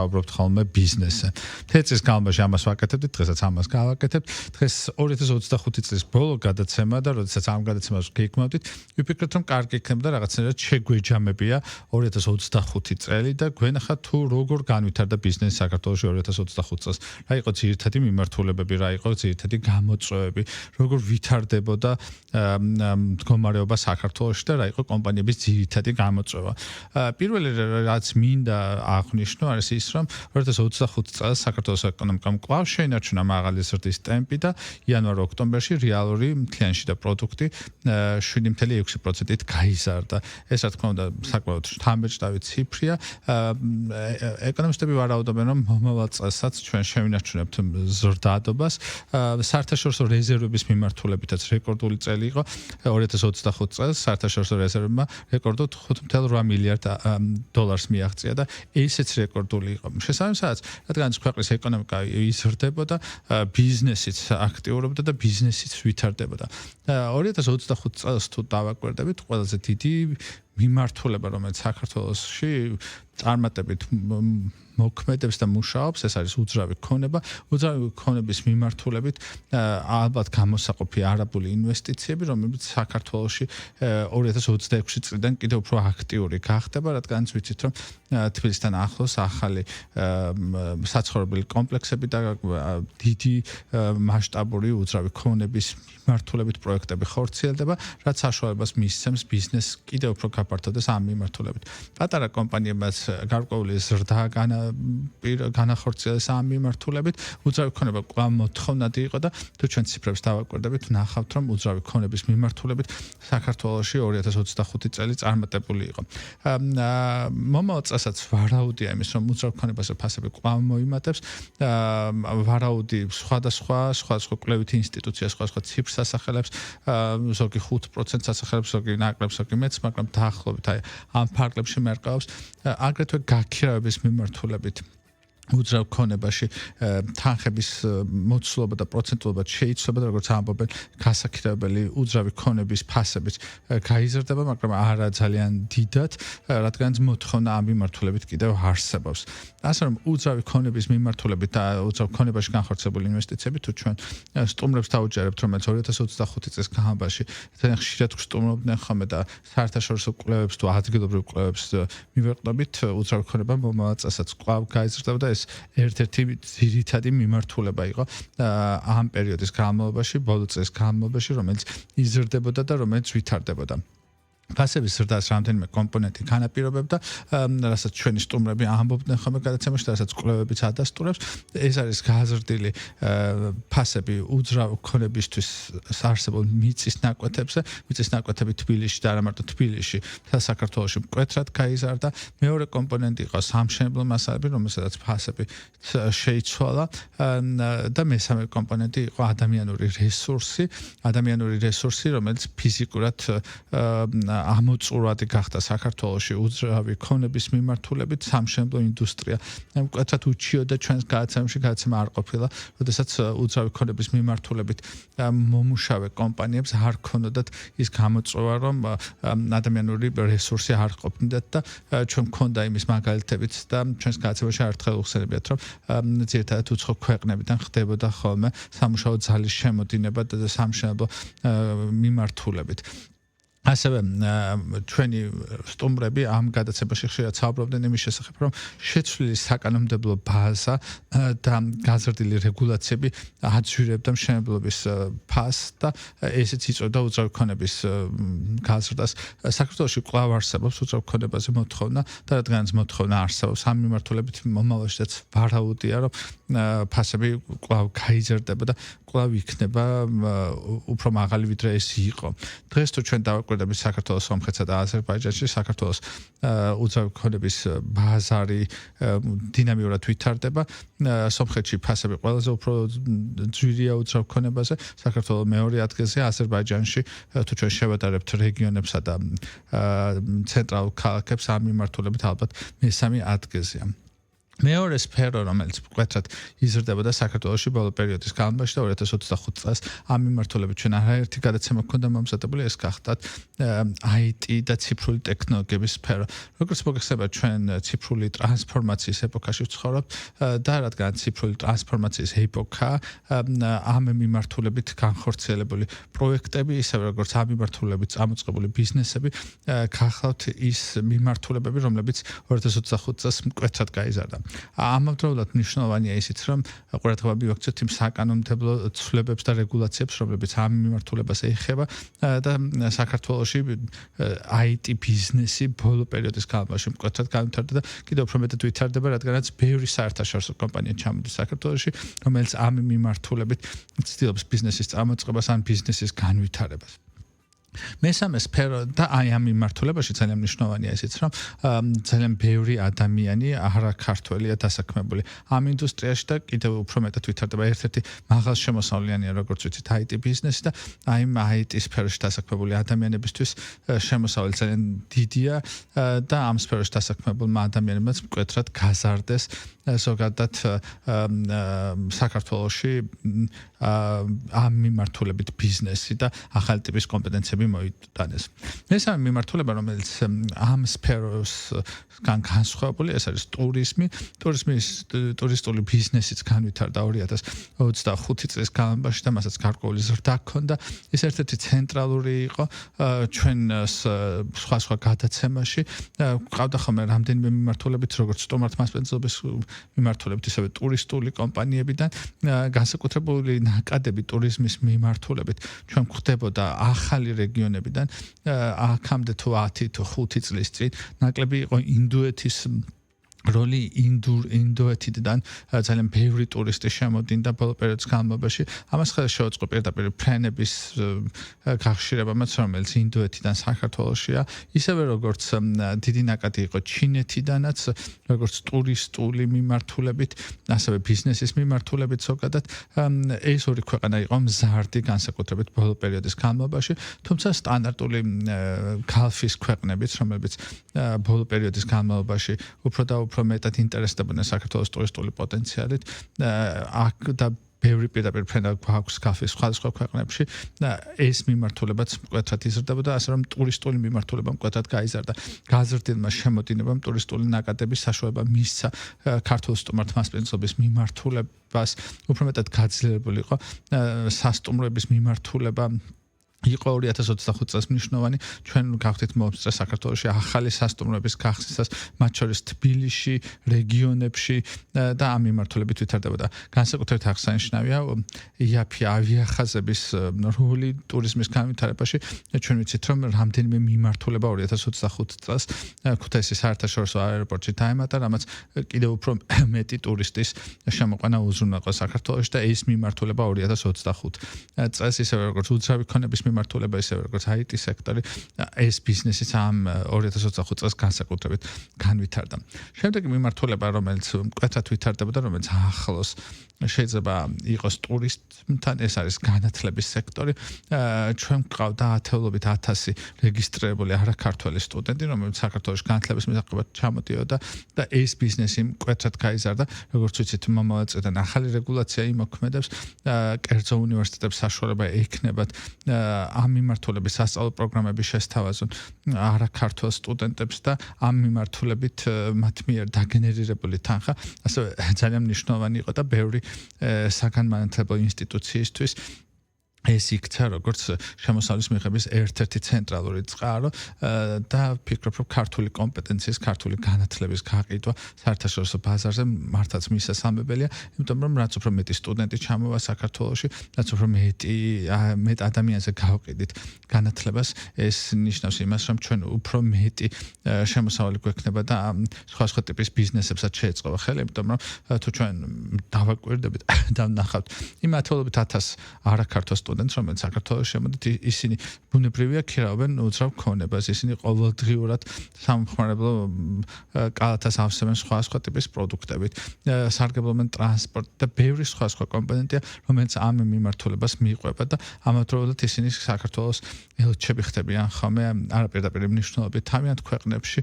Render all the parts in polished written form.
ვაუბრობთ ხოლმე ბიზნესზე. თეცის განმავლობაში ამას ვაკეთებდით, დღესაც ამას გავაკეთებთ. დღეს 2025 წლის ბოლო გადაცემა და როდესაც ამ გადაცემას გეკმავდით, ვიფიქრეთ რომ კარგი იქნება და რაღაცნაირად შეგვეჯამებია 2025 წელი და გვენახა თუ როგორ განვითარდა ბიზნესი საქართველოში 2025 წელს. რა იყო ძირითადი მიმართულებები, რა იყო ძირითადი გამოწვევები, როგორ ვითარდებოდა მდგომარეობა საქართველოში და რა იყო კომპანიების ძირითადი გამოწვევა. პირველი რაც მინდა აღნიშნო არის ის რომ 2025 წელს საქართველოს ეკონომიკამ კვლავ შეინარჩუნა მაღალი ზრდის ტემპი და იანვარ-ოქტომბერში რეალური მთლიანში და პროდუქტი 7.6%-ით გაიზარდა. ეს რა თქმა უნდა საკმაოდ შთამბეჭდავი ციფრია. ეკონომისტები ვარაუდობენ რომ მომავალ წელსაც ჩვენ შევინარჩუნებთ ზრდადობას. საერთაშორისო რეზერვების მიმართულებითაც რეკორდული წელი იყო 2025 წელს. საერთაშორისო რეზერვებმა რეკორდულად $5.8 მილიარდ მიაღწია და ესეც რეკორდული იყო. შესაბამისად, რადგან ქვეყნის ეკონომიკა იზრდებოდა, ბიზნესიც აქტიურობდა და ბიზნესიც ვითარდებოდა. 2025 წელს თუ დავაკვირდებით, ყველაზე დიდი მიმართულება, რომელიც საქართველოში წარმატებით მოქმედებს და მუშაობს, ეს არის უძრავი ქონება. უძრავი ქონების მიმართულებით ალბათ გამოსაყოფი არაბული ინვესტიციები, რომლებიც საქართველოში 2026 წლიდან კიდევ უფრო აქტიური გახდება, რადგან ვიცით რომ თბილისთან ახლოს ახალი საცხოვრებელი კომპლექსები და დიდი მასშტაბური უძრავი ქონების მიმართულებით პროექტები ხორციელდება, რაც საშუალებას მისცემს ბიზნესს კიდევ უფრო გაფართოვდეს ამ მიმართულებით. პატარა კომპანიებმაც გარკვეული ზრდა განახორციელეს ამ მიმართულებით. უძრავი ქონება კვლავ მოთხოვნადი იყო და თუ ჩვენ ციფრებს დავაკვირდებით, ვნახავთ რომ უძრავი ქონების მიმართულებით საქართველოში 2025 წელი წარმატებული იყო. მომავალ წელსაც ვარაუდია იმის რომ უძრავ ქონებაზე ფასები კვლავ მოიმატებს. ვარაუდი სხვადასხვა კვლევითი ინსტიტუცია სხვადასხვა ციფრს ასახელებს, ზოგი 5%-ს ასახელებს, ზოგი ნაკლებს, ზოგი მეტს, მაგრამ დაახლოებით ამ ფარგლებში მერყეობს. აგრეთვე გაქირავების მიმართულებით უძრავ ქონებაში თანხების მოცულობა და პროცენტულობა შეიცვალა და როგორც ამბობენ გასაქირავებელი უძრავი ქონების ფასებიც გაიზრდება, მაგრამ არა ძალიან დიდად, რადგან მოთხოვნა ამ მიმართულებით კიდევ არსებობს. ასე რომ უძრავი ქონების მიმართულებით და უძრავ ქონებაში განხორციელებული ინვესტიციები თუ ჩვენ სტუმრებს დავუჯერებთ, რომელიც 2025 წლის განმავლობაში ძალიან ხშირად სტუმრობდნენ ხოლმე და საერთაშორისო კვლევებს თუ ადგილობრივ კვლევებს მივეყნობით, უძრავი ქონება მომავალ წელსაც კვლავ გაიზრდება და ეს ერთ-ერთი ძირითადი მიმართულება იყო ამ პერიოდის განმავლობაში, ბოლო წლის განმავლობაში, რომელიც იზრდებოდა და რომელიც ვითარდებოდა. ფასების ზრდას რამდენიმე კომპონენტი განაპირობებდა, რასაც ჩვენი სტუმრები ამბობდნენ ხოლმე გადაცემაში, რასაც კვლევებიც ადასტურებს. ეს არის გაზრდილი ფასები უძრავ ქონებისთვის არსებულ მიწის ნაკვეთებზე, მიწის ნაკვეთები თბილისში და არა მარტო თბილისში, საქართველოში მკვეთრად გაიზარდა. მეორე კომპონენტი იყო სამშენებლო მასალები, რომელსაც ფასები შეიცვალა და მესამე კომპონენტი იყო ადამიანური რესურსი, რომელიც ფიზიკურად ამოწურვადი გახდა საქართველოში უძრავი ქონების მიმართულებით სამშენებლო ინდუსტრია. მკვეთრად უჩიოდა ჩვენს გადაცემა არ ყოფილა, როდესაც უძრავი ქონების მიმართულებით მომუშავე კომპანიებს არ ქონოდათ ის გამოწვევა, რომ ადამიანური რესურსი არ ყოფნიდათ და ჩვენ მქონდა იმის მაგალითებიც და ჩვენს გადაცემაში ართხელ უხსენებიათ, რომ ძირითადად უცხო ქვეყნებიდან ხდებოდა ხოლმე სამუშაო ძალის შემოდინება და სამშენებლო მიმართულებით. ასევე ჩვენი სტუმრები ამ გადაცემაში ხშირად საუბრობდნენ იმის შესახებ, რომ შეცვლილი საკანონმდებლო ბაზა და გაზრდილი რეგულაციები აძვირებდა მშენებლობის ფასს და ესეც იწვევდა უძრავი ქონების გაზრდას. საქართველოში კვლავ არსებობს უძრავ ქონებაზე მოთხოვნა და რადგანაც მოთხოვნა არსებობს, ამ მიმართულებით მომავალშიც ვარაუდია, რომ ფასები კვლავ გაიზრდება და კვლავ იქნება უფრო მაღალი ვიდრე ეს იყო. დღეს თუ ჩვენ დავაკვირდებით საქართველოს, სომხეთსა და აზერბაიჯანში, საქართველოს უძრავი ქონების ბაზარი დინამიურად ვითარდება. სომხეთში ფასები ყველაზე უფრო ძვირია უძრავ ქონებაზე, საქართველოს მეორე ადგილზე, აზერბაიჯანში თუ ჩვენ შევადარებთ რეგიონებსა და ცენტრალურ ქალაქებს ამ მიმართულებით ალბათ მესამე ადგილზეა. მეორე სფერო, რომელიც მკვეთრად იზრდებოდა საქართველოში ბოლო პერიოდის განმავლობაში და 2025 წელს ამ მიმართულებით ჩვენ არაერთი გადაცემა გვქონდა მომზადებული, ეს გახდათ IT და ციფრული ტექნოლოგიების სფერო. როგორც მოგეხსენებათ, ჩვენ ციფრული ტრანსფორმაციის ეპოქაში ვცხოვრობთ და რადგან ციფრული ტრანსფორმაციის ეპოქა ამ მიმართულებით განხორციელებული პროექტები, ისევე როგორც ამ მიმართულებით წამოწყებული ბიზნესები, გახლავთ ის მიმართულებები, რომლებიც 2025 წელს მკვეთრად გაიზარდა. ამავდროულად მნიშვნელოვანია ისიც, რომ ყურადღება მივაქციოთ იმ საკანონმდებლო ცვლილებებს და რეგულაციებს, რომლებიც ამ მიმართულებას ეხება და საქართველოში IT ბიზნესი ბოლო პერიოდის განმავლობაში მკვეთრად განვითარდა და კიდევ უფრო მეტად ვითარდება, რადგანაც ბევრი საერთაშორისო კომპანია ჩამოდის საქართველოში, რომელიც ამ მიმართულებით ცდილობს ბიზნესის წამოწყებას ან ბიზნესის განვითარებას. მესამე სფერო და ამ მიმართულებაში ძალიან მნიშვნელოვანია ისიც, რომ ძალიან ბევრი ადამიანი არაქართველია დასაქმებული ამ ინდუსტრიაში და კიდევ უფრო მეტად ვითარდება. ერთ-ერთი მაღალშემოსავლიანია, როგორც ვიცით, IT ბიზნესი და ამ IT სფეროში დასაქმებული ადამიანებისთვის შემოსავალი ძალიან დიდია და ამ სფეროში დასაქმებულმა ადამიანებმაც მკვეთრად გაზარდეს ზოგადად საქართველოში ამ მიმართულებით ბიზნესი და ახალი ტიპის კომპეტენციები მოიტანეს. მესამე მიმართულება, რომელიც ამ სფეროსგან განსხვავებული, ეს არის ტურიზმი. ტურისტული ბიზნესიც განვითარდა 2025 წლის განმავლობაში და მასაც გარკვეული ზრდა ჰქონდა. ეს ერთ-ერთი ცენტრალური იყო ჩვენ სხვა გადაცემაში. ყავდა ხოლმე რამდენიმე მიმართულებით, როგორც სტუმართმასპინძლობის მიმართულებით, ისევე ტურისტული კომპანიებიდან განსაკუთრებული ნაკადები ტურიზმის მიმართულებით ჩვენ გვხდებოდა ახალი რეგიონებიდან აქამდე თუ 10 თუ 5 წლის წინ ნაკლები იყო ინდოეთის როლი ინდოეთიდან ძალიან ბევრი ტურისტი შემოდინდა ბოლო პერიოდის განმავლობაში. ამას ხელს შეუწყო პირდაპირ ფრენების გახშირებამაც, რომელიც ინდოეთიდან საქართველოშია, ისევე როგორც დიდი ნაკადი იყო ჩინეთიდანაც, როგორც ტურისტული მიმართულებით, ასევე ბიზნესის მიმართულებით ზოგადად. ეს ორი ქვეყანა იყო მზარდი განსაკუთრებით ბოლო პერიოდის განმავლობაში, თუმცა სტანდარტული გალფის ქვეყნებიც, რომლებიც ბოლო პერიოდის განმავლობაში უფრო და უფრო მეტად ინტერესდებოდნენ საქართველოს ტურისტული პოტენციალით, აქ და ბევრი პირდაპირ ფრენა გვაქვს გალფის სხვადასხვა ქვეყნებში და ეს მიმართულებაც მკვეთრად იზრდებოდა, ასე რომ ტურისტული მიმართულება მკვეთრად გაიზარდა. გაზრდილმა შემოდინებამ ტურისტული ნაკადების საშუალება მისცა ქართულ სტუმართმასპინძლობის მიმართულებას, უფრო მეტად გაძლიერებული იყო სასტუმროების მიმართულება. იყო 2025 წელს მნიშვნელოვანი, ჩვენ გავხდით მომსწრე საქართველოში ახალი სასტუმროების გახსნისას, მათ შორის თბილისში, რეგიონებში და ამ მიმართულებით ვითარდებოდა. განსაკუთრებით აღსანიშნავია იაფი ავიახაზების როლი ტურიზმის განვითარებაში. ჩვენ ვიცით, რომ რამდენიმე მიმართულება 2025 წელს ქუთაისის საერთაშორისო აეროპორტში დაემატა, რამაც კიდევ უფრო მეტი ტურისტის შემოყვანა უზრუნველყო საქართველოში და ეს მიმართულება 2025 წელს ისევე როგორც უძრავი ქონების მიმართულება, ისევე როგორც IT სექტორი, ეს ბიზნესიც ამ 2025 წელს განსაკუთრებით განვითარდა. შემდეგი მიმართულება, რომელიც მკვეთრად ვითარდებოდა, რომელიც ახლოს შეიძლება იყოს ტურისტთან, ეს არის განათლების სექტორი. ჩვენ გვყავდა ათეულობით 1000 რეგისტრირებული არაქართველი სტუდენტი, რომელიც საქართველოს განათლების მისაღებად ჩამოდიოდა და ეს ბიზნესი მკვეთრად გაიზარდა. როგორც ვიცით, მომავალ წლიდან ახალი რეგულაცია იმოქმედებს, კერძო უნივერსიტეტებს საშუალება ექნებათ ამ მიმართულების სასწავლო პროგრამების შესთავაზონ არაქართველ სტუდენტებს და ამ მიმართულებით მათ მიერ დაგენერირებული თანხა, ასევე ძალიან მნიშვნელოვანი იყო და ბევრი საგანმანათლებლო ინსტიტუციისთვის ეს იქცა როგორც შემოსავლის მიღების ერთ-ერთი ცენტრალური წყარო და ფიქრობ, რომ ქართული კომპეტენციის, ქართული განათლების გაყიდვა საერთაშორისო ბაზარზე მართლაც მისასალმებელია, იმიტომ რომ რაც უფრო მეტი სტუდენტი ჩამოვა საქართველოში, რაც უფრო მეტ ადამიანზე გავყიდით განათლებას, ეს ნიშნავს იმას, რომ ჩვენ უფრო მეტი შემოსავალი გვექნება და სხვა ტიპის ბიზნესებსაც შეეწყობა ხელი, იმიტომ რომ თუ ჩვენ დავაკვირდებით და ვნახავთ იმ ათეულობით 1000 არაქართულ სტუდენტს, რომელიც საქართველოს შემოდით, ისინი ბუნებრივია ქირავენ უძრავ ქონებას, ისინი ყოველდღიურად სამხმარებლო კალათას ავსებენ სხვა ტიპის პროდუქტებით, სარგებლობენ ტრანსპორტ და ბევრი სხვა კომპონენტია, რომელიც ამ მიმართულებას მიყვება და ამავდროულად ისინი საქართველოს ელჩები ხდებიან ხოლმე არაპირდაპირ მნიშვნელობით თავიანთ ქვეყნებში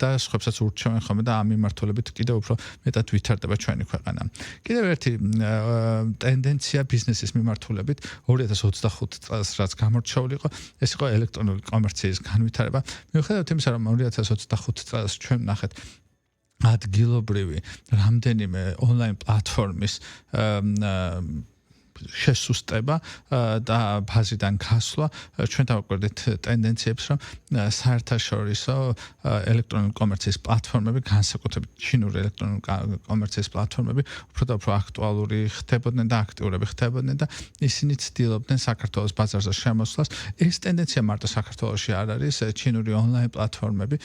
და სხვებსაც ურჩევენ ხოლმე და ამ მიმართულებით კიდევ უფრო მეტად ვითარდება ჩვენი ქვეყანა. კიდევ ერთი ტენდენცია ბიზნესის მიმართულებით 2025 წელს რაც გამორჩეული იყო, ეს იყო ელექტრონული კომერციის განვითარება. მიუხედავად იმისა, რომ 2025 წელს ჩვენ ვნახეთ ადგილობრივი რამდენიმე ონლაინ პლატფორმის შესუსტება და ბაზიდან გასვლა, ჩვენ დავაკვირდით ტენდენციებს, რომ საერთაშორისო ელექტრონული კომერციის პლატფორმები, განსაკუთრებით ჩინური ელექტრონული კომერციის პლატფორმები, უფრო და უფრო აქტუალური ხდებოდნენ და აქტიურები ხდებოდნენ და ისინი ცდილობდნენ საქართველოს ბაზარზე შემოსვლას. ეს ტენდენცია მარტო საქართველოში არ არის, ჩინური ონლაინ პლატფორმები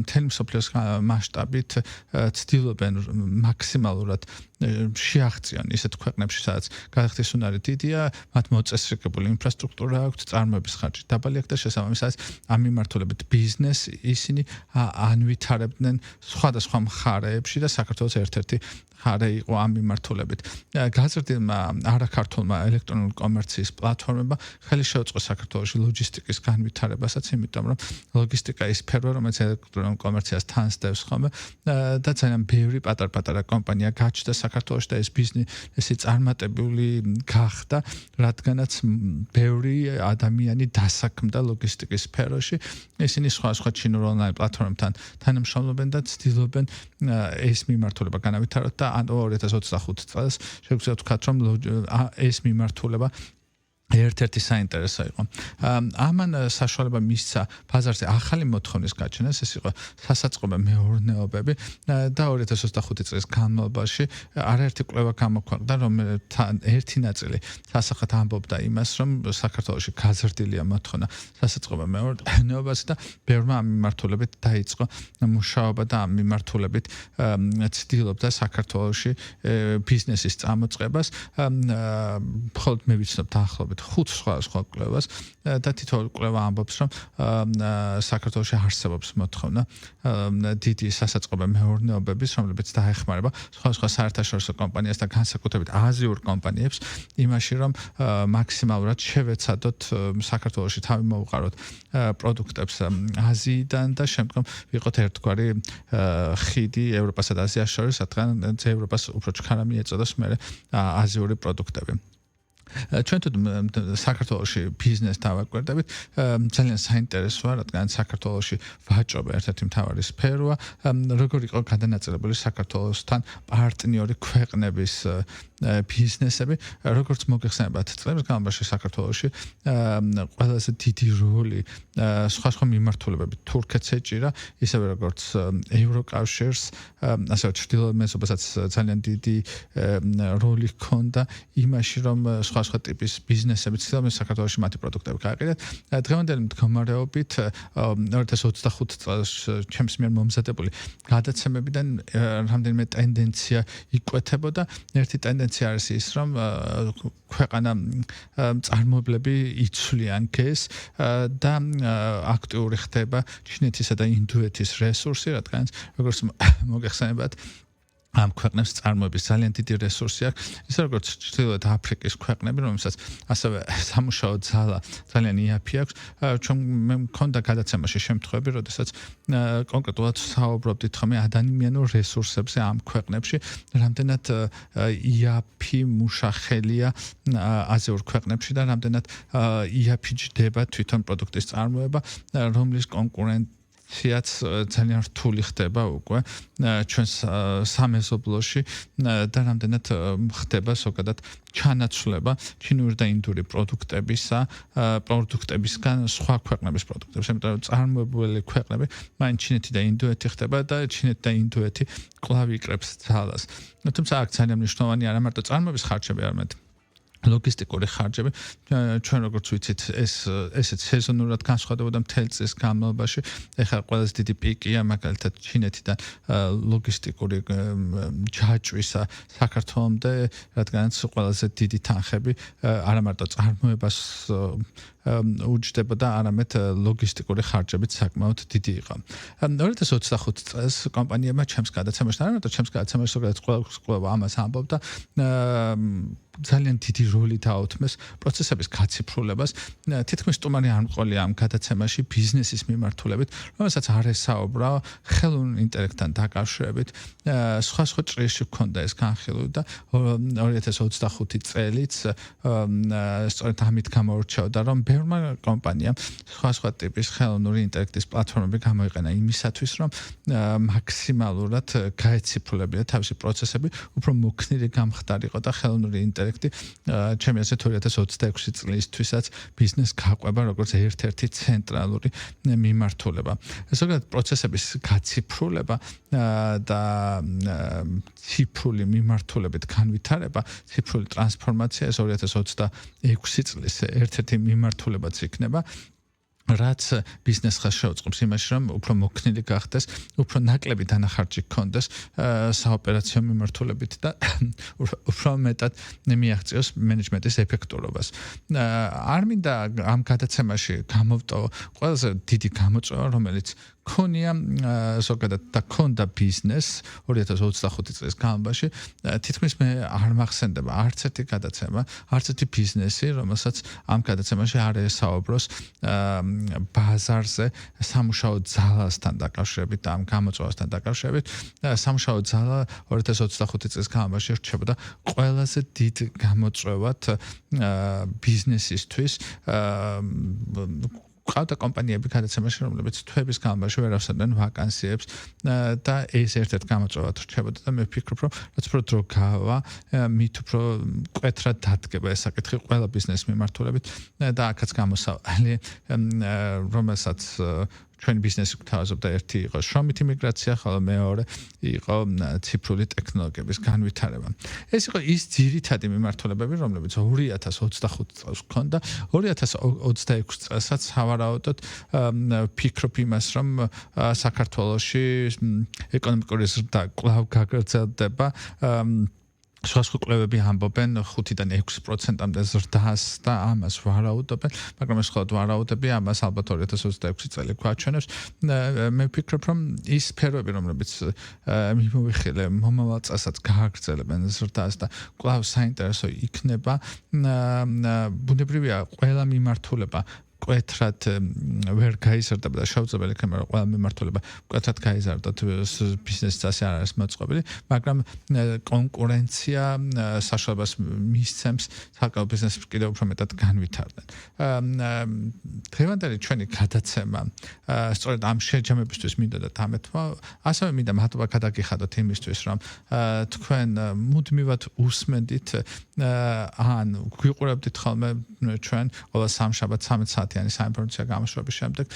მთელი მსოფლიოს მასშტაბით ცდილობენ მაქსიმალურად შეაღწიონ ისეთ ქვეყნებში, სადაც გადახდის უნარი დიდია, მათ მოწესრიგებული ინფრასტრუქტურა აქვთ, წარმოების ხარჯი დაბალი აქვს და შესაბამისად ამ მიმართულებით ბიზნეს ისინი ანვითარებდნენ სხვადასხვა მხარეებში და საქართველოს ერთ-ერთი ხარე იყო ამ მიმართულებით. გაზრდილმა არაქართულმა ელექტრონული კომერციის პლატფორმებმა ხელი შეუწყო საქართველოში ლოჯისტიკის განვითარებასაც, იმიტომ რომ ლოგისტიკა ის სფეროა, რომელიც ელექტრონულ კომერციას თანსდევს ხოლმე და ძალიან ბევრი პატარ-პატარა კომპანია გაჩნდა საქართველოში და ეს ბიზნესი წარმატებული გახდა, რადგანაც ბევრი ადამიანი დასაქმდა ლოგისტიკის სფეროში. ისინი სხვა ჩინურ ონლაინ პლატფორმებთან თანამშრომლობენ და ცდილობენ ეს მიმართულება განავითაროთ და 2025 წელს შეგვიძლია ვთქვათ, რომ ეს მიმართულება ერთ-ერთი საინტერესო იყო. ამან საშუალება მისცა ბაზარზე ახალი მოთხოვნის გაჩენას, ეს იყო სასაწყობე მეურნეობები და 2025 წლის განმავლობაში არაერთი კვლევა გამოქვეყნდა, რომელთან ერთი ნაწილი სასახად ამბობდა იმას, რომ საქართველოში გაზრდილია მოთხოვნა სასაწყობე მეურნეობაზე და ბევრმა ამ მიმართულებით დაიწყო მუშაობა და ამ მიმართულებით ცდილობდა საქართველოში ბიზნესის წამოწყებას. მხოლოდ მე ვიცნობ დაახლოებით 5 სხვა კვლევას და თითოეული კვლევა ამბობს, რომ საქართველოში არსებობს მოთხოვნა დიდი სასაწყობე მეურნეობების, რომლებიც დაეხმარება სხვა საერთაშორისო კომპანიას და განსაკუთრებით აზიურ კომპანიებს იმაში, რომ მაქსიმალურად შევეცადოთ საქართველოში თავი მოუყაროთ პროდუქტებს აზიიდან და შემდგომ ვიყოთ ერთგვარი ხიდი ევროპასა და აზიას შორის, რადგან ევროპას უფრო ჩქარა მიეწოდოს მერე აზიური პროდუქტები. ჩვენ თუ საქართველოში ბიზნეს დავაკვირდებით, ძალიან საინტერესოა, რადგან საქართველოში ვაჭრობა ერთ-ერთი მთავარი სფეროა, როგორ იყო გადანაწილებული საქართველოსთან პარტნიორი ქვეყნების ბიზნესები, როგორც მოგეხსენებათ, წლების განმავლობაში საქართველოში ყველაზე დიდი როლი სხვა მიმართულებებით თურქეთს ეჭირა, ისევე როგორც ევროკავშირს, ასევე ჩრდილოეთ მეზობასაც ძალიან დიდი როლი ჰქონდა იმაში, რომ სხვა ტიპის ბიზნესები ცდილობენ საქართველოში მათი პროდუქტები გააყიდათ. დღევანდელი მდგომარეობით 2025 წელს ჩემს მიერ მომზადებული გადაცემებიდან რამდენიმე ტენდენცია იკვეთებოდა. ერთი ტენდენცია არის ის, რომ ქვეყანა წარმოებლები იცვლიან გეს და აქტიური ხდება ჩინეთისა და ინდოეთის რესურსი, რადგან როგორც მოგეხსენებათ, ამ ქვეყნებს წარმოების ძალიან დიდი რესურსი აქვს, ისე როგორც ჩრდილოეთ აფრიკის ქვეყნები, რომელსაც ასევე სამუშაო ძალა ძალიან იაფი აქვს. ჩვენ მე მქონდა გადაცემაში შემთხვევები, როდესაც კონკრეტულად საუბრობდით ხოლმე ადამიანურ რესურსებზე ამ ქვეყნებში, რამდენად იაფი მუშახელია აზიურ ქვეყნებში და რამდენად იაფი ჯდება თვითონ პროდუქტის წარმოება, რომლის კონკურენციაც ძალიან რთული ხდება უკვე ჩვენს სამეზობლოში და რამდენად ხდება ზოგადად ჩანაცვლება ჩინური და ინდური პროდუქტებისგან სხვა ქვეყნების პროდუქტებს. იმიტომ რომ წარმოებული ქვეყნები მაინც ჩინეთი და ინდოეთი ხდება და ჩინეთი და ინდოეთი კვლავ იკრებს ძალას. თუმცა აქ ძალიან მნიშვნელოვანი არა მარტო წარმოების ხარჯები, არამედ ლოგისტიკური ხარჯები ჩვენ როგორც ვიცით ესეც სეზონურად განსხვავდება მთელი წლის განმავლობაში ეხლა ყველაზე დიდი პიკია მაგალითად ჩინეთიდან ლოგისტიკური ჯაჭვისა საქართველომდე რადგანაც ყველაზე დიდი თანხები არა მარტო წარმოებას უჯდებოდა არამედ ლოგისტიკური ხარჯებიც საკმაოდ დიდი იყო 2025 წელს კომპანიებმა ჩემს გადაცემაში არა მარტო ჩემს გადაცემაში ზოგადად ყველა ამას ამბობდა ძალიან დიდი როლი დაუთმეს პროცესების გაციფრულებას თითქმის სტუმარი არ მყოლია ამ გადაცემაში ბიზნესის მიმართულებით რომელსაც არ ესაუბრა ხელოვნურ ინტელექტთან დაკავშირებით სხვა ჭრილში ჰქონდა ეს განხილვი და 2025 წელიც სწორედ ამით გამოირჩეოდა რომ ბევრმა კომპანიამ სხვა ტიპის ხელოვნური ინტელექტის პლატფორმები გამოიყენა იმისათვის რომ მაქსიმალურად გაეციფრულებინა თავისი პროცესები უფრო მოქნილი გამხდარიყო და ხელოვნური ინტელექტი ჩემი ასეთ 2026 წლისთვისაც ბიზნეს გაყვება როგორც ერთ-ერთი ცენტრალური მიმართულება. ზოგადად პროცესების გაციფრულება და ციფრული მიმართულებით განვითარება, ციფრული ტრანსფორმაცია 2026 წლის ერთ-ერთი მიმართულებაც იქნება. რაც ბიზნესს შეუწყობს იმაში, რომ უფრო მოქნილი გახდეს, უფრო ნაკლები დანახარჯი გქონდეს საოპერაციო მიმართულებით და უფრო მეტად მიაღწიოს მენეჯმენტის ეფექტურობას. არ მინდა ამ გადაცემაში გამოვტო ყველაზე დიდი გამოწვევა, რომელიც ქონია ზოგადად და ქონდა ბიზნეს 2025 წლის განმავლობაში თითქმის მე არ მახსენდება არც ერთი გადაცემა, არც ერთი ბიზნესი, რომელსაც ამ გადაცემაში არ ესაუბროს ბაზარზე სამუშაო ძალასთან დაკავშირებით და ამ გამოწვევასთან დაკავშირებით. სამუშაო ძალა 2025 წლის განმავლობაში რჩებოდა ყველაზე დიდ გამოწვევად ბიზნესისთვის ყავდა კომპანიები გადაცემაში, რომლებიც თვეების განმავლობაში ვერ ავსებდნენ ვაკანსიებს და ეს ერთ-ერთ გამოწვევად რჩებოდა და მე ვფიქრობ, რომ რაც უფრო დრო გავა, მით უფრო მკვეთრად დადგება ეს საკითხი ყველა ბიზნეს მიმართულებით და აქაც გამოსავალი, რომელსაც ჩვენი ბიზნესი გვთავაზობდა ერთი იყო შრომითი მიგრაცია, ხოლო მეორე იყო ციფრული ტექნოლოგიების განვითარება. ეს იყო ის ძირითადი მიმართულებები, რომლებიც 2025 წელს ჰქონდა. 2026 წელსაც სავარაუდოდ ვფიქრობ იმას, რომ საქართველოში ეკონომიკური ზრდა კვლავ გაგრძელდება. სხვა კვლევები ამბობენ 5-დან 6%-მდე ზრდას და ამას ვარაუდობენ, მაგრამ ეს მხოლოდ ვარაუდები, ამას ალბათ 2026 წელი გვაჩვენებს. მე ვფიქრობ, რომ ის სფეროები, რომლებიც მიმოვიხილე მომავალ წელსაც გააგრძელებენ ზრდას და კვლავ საინტერესო იქნება, ბუნებრივია ყველა მიმართულება მკვეთრად ვერ გაიზარდება და შეუძლებელი იქნება რომ ყველა მიმართულება მკვეთრად გაიზარდოთ ბიზნესის ასე არ არის მოწყობილი, მაგრამ კონკურენცია საშუალებას მისცემს საკუთარ ბიზნესს კიდევ უფრო მეტად განვითარდნენ. დღევანდელი ჩვენი გადაცემა სწორედ ამ შეჯამებისთვის მინდოდა დამეთვა, ასევე მინდა მადლობა გადაგიხადოთ იმისთვის, რომ თქვენ მუდმივად უსმენდით ან გვიყურებდით ხოლმე ჩვენ ყველა სამშაბათ 13 საათიანი საინფორმაციო გამოშვების შემდეგ.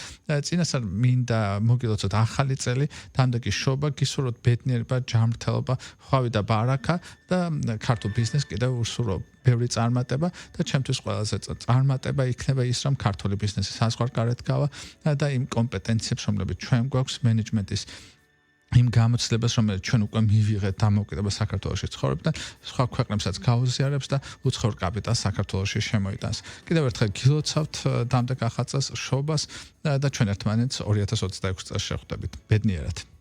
წინასწარ მინდა მოგილოცოთ ახალი წელი, დამდეგი შობა, გისურვოთ ბედნიერება, ჯანმრთელობა, ხვავი და ბარაკა და ქართულ ბიზნესს კიდევ უსურვო ბევრი წარმატება და ჩემთვის ყველაზე წარმატება იქნება ის, რომ ქართული ბიზნესი საზღვარგარეთ გავა და იმ კომპეტენციებს, რომლებიც ჩვენ გვაქვს მენეჯმენტის იმ გამოცდილებას, რომელიც ჩვენ უკვე მივიღეთ დამოუკიდებელ საქართველოში ცხოვრებიდან, სხვა ქვეყნებსაც გაუზიარებს და უცხოურ კაპიტალს საქართველოში შემოიტანს. კიდევ ერთხელ გილოცავთ დამდეგ ახალ წელს შობას და ჩვენ ერთმანეთს 2026 წელს შევხვდებით. ბედნიერად.